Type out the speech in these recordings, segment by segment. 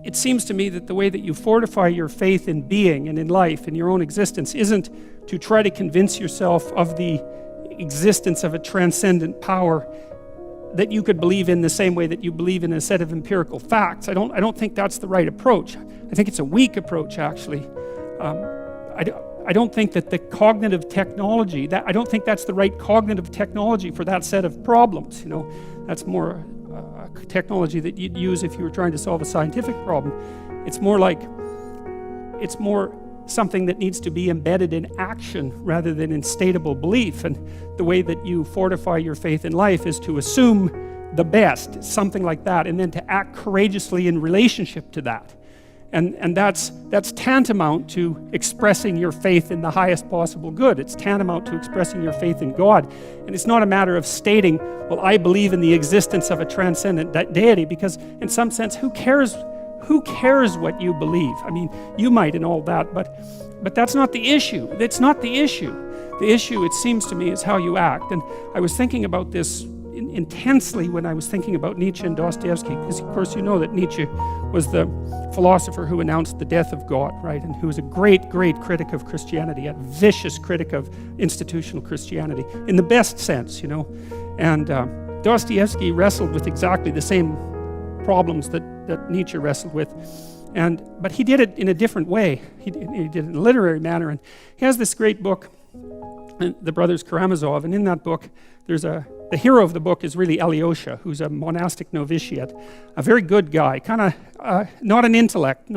it seems to me that the way that you fortify your faith in being and in life, in your own existence, isn't to try to convince yourself of the existence of a transcendent power that you could believe in the same way that you believe in a set of empirical facts. I don't think that's the right approach. I think it's a weak approach, actually. I don't think that the cognitive technology, I don't think that's the right cognitive technology for that set of problems. That's more technology that you'd use if you were trying to solve a scientific problem. It's more something that needs to be embedded in action rather than in stateable belief. And the way that you fortify your faith in life is to assume the best, something like that, and then to act courageously in relationship to that. And that's tantamount to expressing your faith in the highest possible good. It's tantamount to expressing your faith in God. And it's not a matter of stating, well, I believe in the existence of a transcendent deity, because in some sense, who cares what you believe? I mean, you might and all that, but that's not the issue. It's not the issue. The issue, it seems to me, is how you act. And I was thinking about this intensely when I was thinking about Nietzsche and Dostoevsky, because of course you know that Nietzsche was the philosopher who announced the death of God, right? And who was a great critic of Christianity, a vicious critic of institutional Christianity, in the best sense, And Dostoevsky wrestled with exactly the same problems that Nietzsche wrestled with, but he did it in a different way. He did it in a literary manner, and he has this great book, The Brothers Karamazov, and in that book, the hero of the book is really Alyosha, who's a monastic novitiate, a very good guy, kind of not an intellect,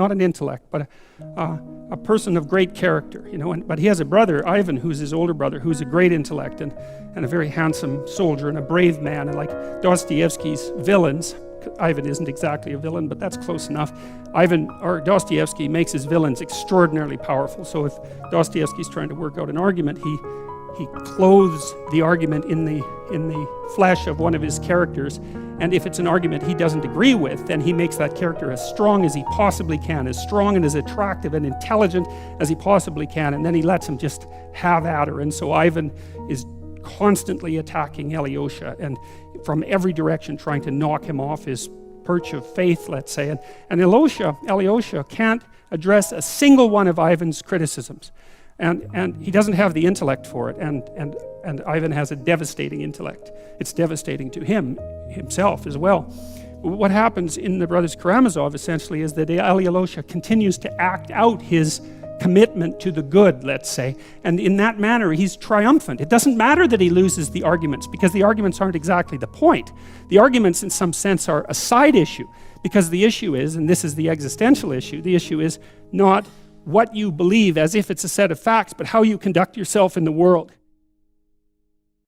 but a person of great character, but he has a brother, Ivan, who's his older brother, who's a great intellect and a very handsome soldier and a brave man, and like Dostoevsky's villains. Ivan isn't exactly a villain, but that's close enough. Dostoevsky makes his villains extraordinarily powerful. So if Dostoevsky's trying to work out an argument, he clothes the argument in the flesh of one of his characters, and if it's an argument he doesn't agree with, then he makes that character as strong as he possibly can, as strong and as attractive and intelligent as he possibly can, and then he lets him just have at her. And so Ivan is constantly attacking Alyosha, and from every direction trying to knock him off his perch of faith, let's say. And Alyosha can't address a single one of Ivan's criticisms. And he doesn't have the intellect for it, and Ivan has a devastating intellect. It's devastating to himself as well. What happens in The Brothers Karamazov, essentially, is that Alyosha continues to act out his commitment to the good, let's say, and in that manner he's triumphant. It doesn't matter that he loses the arguments, because the arguments aren't exactly the point. The arguments in some sense are a side issue, because the issue is, and this is the existential issue, the issue is not what you believe as if it's a set of facts, but how you conduct yourself in the world.